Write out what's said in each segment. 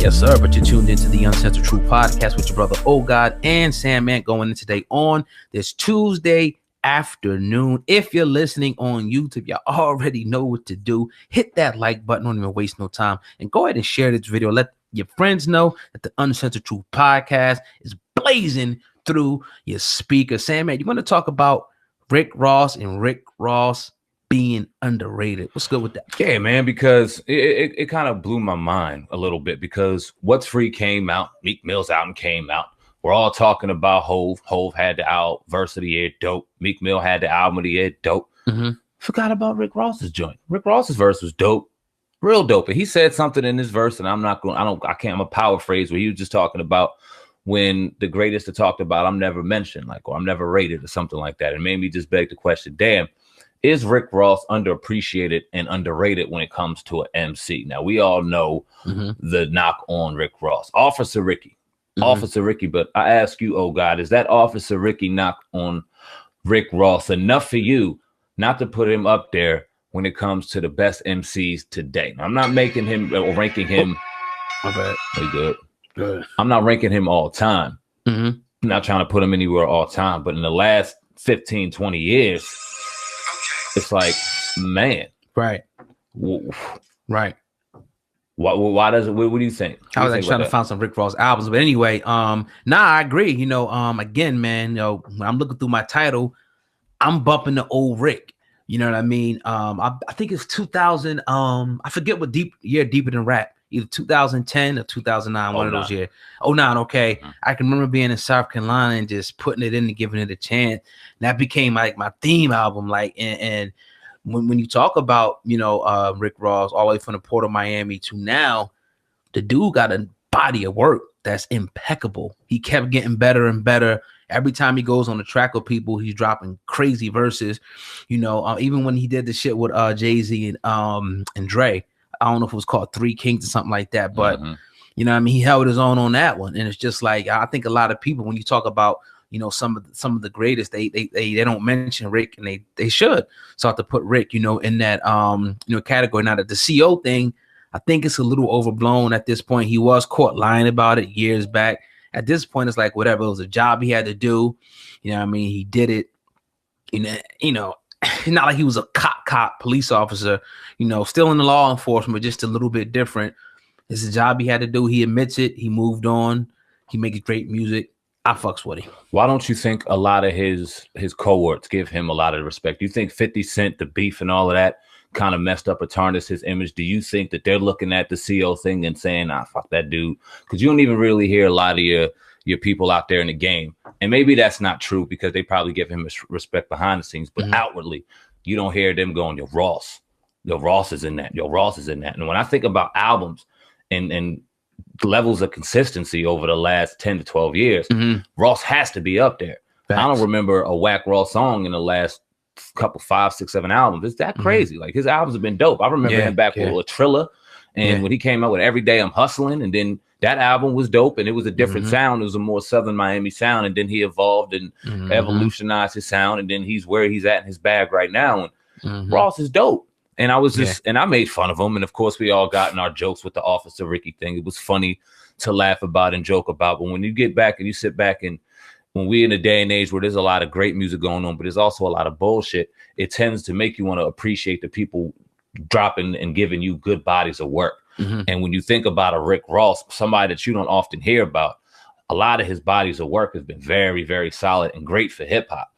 Yes, sir. But you're tuned into the Uncensored True Podcast with your brother God and SamAnt going in today on this Tuesday afternoon. If you're listening on YouTube, you already know what to do. Hit that like button. Don't even waste no time. And go ahead and share this video. Let your friends know that the Uncensored True Podcast is blazing through your speaker. SamAnt, you want to talk about Rick Ross and Rick Ross being underrated? What's good with that? Yeah, man, because it kind of blew my mind a little bit because What's Free came out, Meek Mill's album came out. We're all talking about Hove. Hove had the album verse of the year, dope. Meek Mill had the album of the year, dope. Forgot about Rick Ross's joint. Rick Ross's verse was dope, real dope. And he said something in this verse, and I'm a power phrase where he was just talking about when the greatest are talked about, I'm never mentioned, like, or I'm never rated or something like that. It made me just beg the question, damn, is Rick Ross underappreciated and underrated when it comes to an MC? Now, we all know the knock on Rick Ross. Officer Ricky. But I ask you, oh God, is that Officer Ricky knock on Rick Ross enough for you not to put him up there when it comes to the best MCs today? Now, I'm not making him or ranking him. My bad. Good. I'm not ranking him all time. I'm not trying to put him anywhere all time. But in the last 15, 20 years, it's like, man. Right. Why does it? What do you think? I was actually trying to find some Rick Ross albums, but anyway, I agree. Again, man, when I'm looking through my title, I'm bumping the old Rick. You know what I mean? I think it's 2000. I forget what year Deeper Than Rap, either 2010 or 2009, one of those years. 09, okay. I can remember being in South Carolina and just putting it in and giving it a chance. And that became like my theme album. Like, and when you talk about, Rick Ross all the way from the Port of Miami to now, the dude got a body of work that's impeccable. He kept getting better and better. Every time he goes on the track with people, he's dropping crazy verses. Even when he did the shit with Jay-Z and Dre, I don't know if it was called Three Kings or something like that, but he held his own on that one. And it's just like, I think a lot of people, when you talk about, some of the greatest, they don't mention Rick, and they should start to put Rick, in that category. Now that the CO thing, I think it's a little overblown at this point. He was caught lying about it years back. At this point, it's like whatever, it was a job he had to do. He did it. It's not like he was a cop police officer, still in the law enforcement, just a little bit different. It's a job he had to do. He admits it. He moved on. He makes great music. I fucks with him. Why don't you think a lot of his cohorts give him a lot of respect? You think 50 Cent, the beef and all of that kind of messed up or tarnished his image? Do you think that they're looking at the CO thing and saying, fuck that dude? Because you don't even really hear a lot of your people out there in the game. And maybe that's not true because they probably give him respect behind the scenes. But outwardly, you don't hear them going, yo, Ross is in that. Yo, Ross is in that. And when I think about albums and levels of consistency over the last 10 to 12 years, Ross has to be up there. Facts. I don't remember a whack Ross song in the last couple 5, 6, 7 albums. It's that crazy. Like, his albums have been dope. I remember him back with Trilla, and when he came out with Every Day I'm Hustling, and then that album was dope, and it was a different sound. It was a more Southern Miami sound, and then he evolved and evolutionized his sound, and then he's where he's at in his bag right now. And Ross is dope. And I was just, and I made fun of him. And of course, we all got in our jokes with the Officer Ricky thing. It was funny to laugh about and joke about. But when you get back and you sit back, and when we're in a day and age where there's a lot of great music going on, but there's also a lot of bullshit, it tends to make you want to appreciate the people dropping and giving you good bodies of work. And when you think about a Rick Ross, somebody that you don't often hear about, a lot of his bodies of work has been very, very solid and great for hip hop.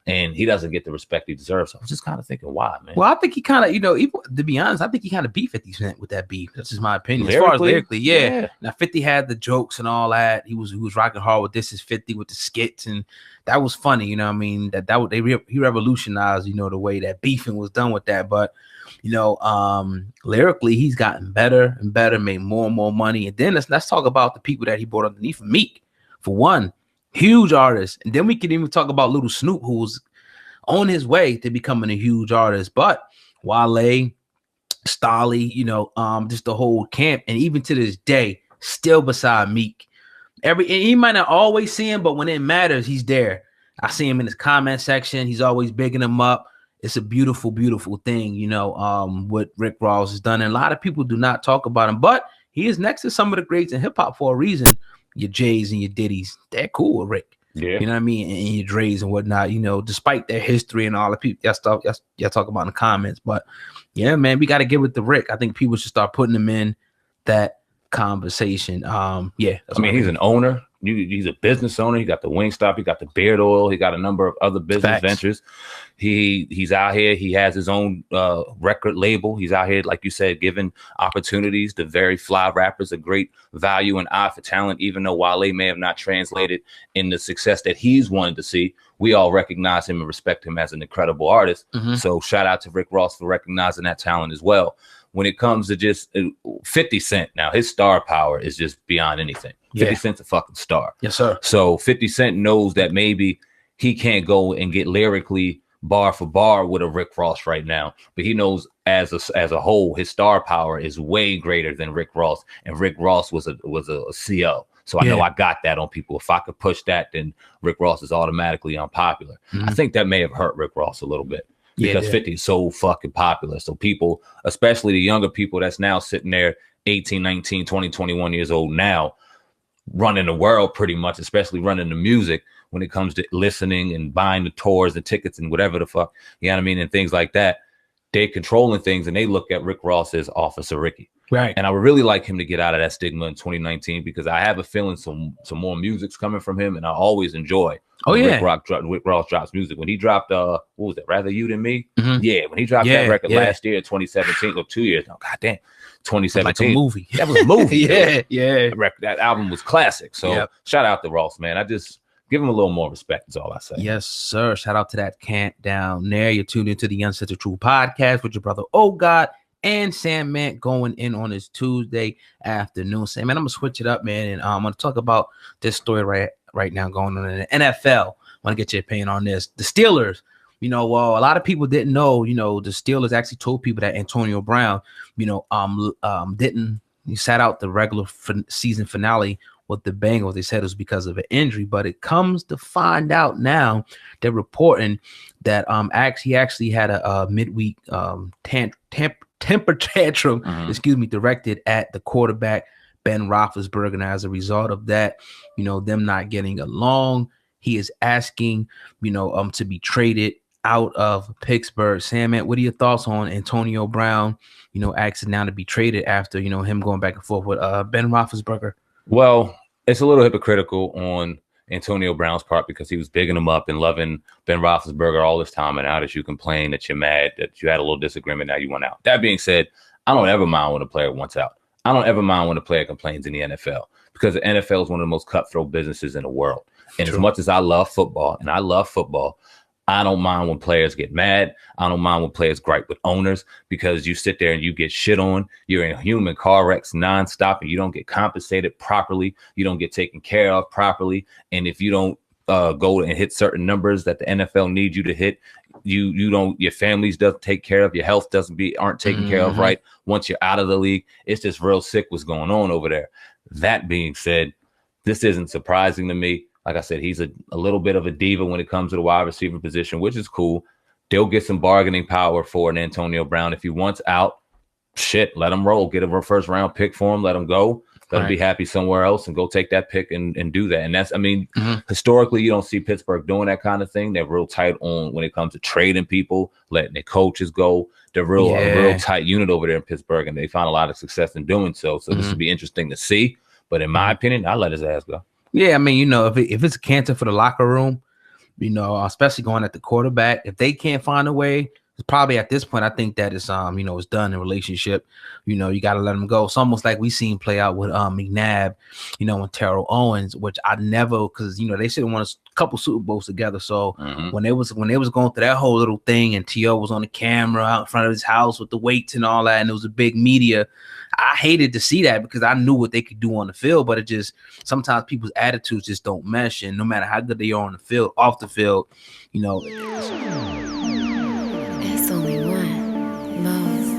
And he doesn't get the respect he deserves. So I was just kind of thinking, why, man? Well, I think he kind of, even, to be honest, I think he kind of beat 50 Cent with that beef. That's just my opinion. As far as lyrically, yeah. Now 50 had the jokes and all that. He was rocking hard with This Is 50 with the skits, and that was funny. He revolutionized, the way that beefing was done with that. But lyrically, he's gotten better and better, made more and more money. And then let's talk about the people that he brought underneath him. Meek, for one, huge artist. And then we can even talk about Little Snoop, who was on his way to becoming a huge artist. But Wale, Stolly, just the whole camp, and even to this day, still beside Meek. He might not always see him, but when it matters, he's there. I see him in his comment section. He's always bigging him up. It's a beautiful, beautiful thing, what Rick Ross has done. And a lot of people do not talk about him, but he is next to some of the greats in hip hop for a reason. Your Jays and your Diddy's, they're cool with Rick. Yeah. You know what I mean? And your Dre's and whatnot, you know, despite their history and all the people that stuff y'all talk about in the comments. But yeah, man, we got to give it to Rick. I think people should start putting him in that conversation. Yeah. I mean, he's an owner. He's a business owner. He got the Wingstop. He got the beard oil. He got a number of other business ventures. He's out here. He has his own record label. He's out here, like you said, giving opportunities to very fly rappers, a great value and eye for talent, even though Wale may have not translated in the success that he's wanted to see. We all recognize him and respect him as an incredible artist. So shout out to Rick Ross for recognizing that talent as well. When it comes to just 50 Cent, now his star power is just beyond anything. 50 Cent's a fucking star. Yes, sir. So 50 Cent knows that maybe he can't go and get lyrically bar for bar with a Rick Ross right now, but he knows as a whole, his star power is way greater than Rick Ross, and Rick Ross was a CO. So I know I got that on people. If I could push that, then Rick Ross is automatically unpopular. I think that may have hurt Rick Ross a little bit. Because 50 is so fucking popular. So people, especially the younger people that's now sitting there 18, 19, 20, 21 years old now, running the world pretty much, especially running the music when it comes to listening and buying the tours and tickets and whatever the fuck, you know what I mean? And things like that. They're controlling things and they look at Rick Ross as Officer Ricky. Right. And I would really like him to get out of that stigma in 2019 because I have a feeling some more music's coming from him, and I always enjoy Rick Ross drops music. When he dropped what was it, Rather You Than Me? Yeah, when he dropped that record last year, 2017, or 2 years, goddamn, 2017. Like a movie. That was a movie. That album was classic. So shout out to Ross, man. I just give him a little more respect is all I say. Yes, sir. Shout out to that camp down there. You're tuned into the Uncensored True podcast with your brother God and SamAnt going in on this Tuesday afternoon. SamAnt, I'm gonna switch it up, man, and I'm gonna talk about this story right now going on in the NFL. I want to get your opinion on this. The Steelers, you know, well, a lot of people didn't know, you know, the Steelers actually told people that Antonio Brown, you know, he sat out the regular season finale with the Bengals. They said it was because of an injury, but it comes to find out now they're reporting that he actually had a midweek temper tantrum, directed at the quarterback Ben Roethlisberger. And as a result of that, you know, them not getting along, he is asking, you know, to be traded out of Pittsburgh. SamAnt, what are your thoughts on Antonio Brown, you know, asking now to be traded after, you know, him going back and forth with Ben Roethlisberger? Well, it's a little hypocritical on Antonio Brown's part because he was bigging him up and loving Ben Roethlisberger all this time, and now that you complain that you're mad that you had a little disagreement, now you went out. That being said, I don't ever mind when a player wants out. I don't ever mind when a player complains in the NFL because the NFL is one of the most cutthroat businesses in the world. And as much as I love football, I don't mind when players get mad. I don't mind when players gripe with owners because you sit there and you get shit on. You're in human car wrecks nonstop and you don't get compensated properly. You don't get taken care of properly. And if you don't go and hit certain numbers that the NFL needs you to hit, your families doesn't take care of, your health aren't taken care of right. Once you're out of the league, it's just real sick what's going on over there. That being said, this isn't surprising to me. Like I said, he's a little bit of a diva when it comes to the wide receiver position, which is cool. They'll get some bargaining power for an Antonio Brown. If he wants out, shit, let him roll. Get a first round pick for him. Let him go. Let him be happy somewhere else and go take that pick and do that. And that's, I mean, historically, you don't see Pittsburgh doing that kind of thing. They're real tight on when it comes to trading people, letting their coaches go. They're a real tight unit over there in Pittsburgh, and they found a lot of success in doing so. So this would be interesting to see. But in my opinion, I'll let his ass go. Yeah, I mean, you know, if it's a cancer for the locker room, you know, especially going at the quarterback, if they can't find a way, it's probably at this point, I think that it's you know, it's done in relationship. You know, you got to let them go. It's almost like we seen play out with McNabb, you know, and Terrell Owens, which I never, because you know they should have won a couple Super Bowls together. So when they was going through that whole little thing, and T.O. was on the camera out in front of his house with the weights and all that, and it was a big media. I hated to see that because I knew what they could do on the field, but it just sometimes people's attitudes just don't mesh, and no matter how good they are on the field, off the field, you know. It's only one, Moz.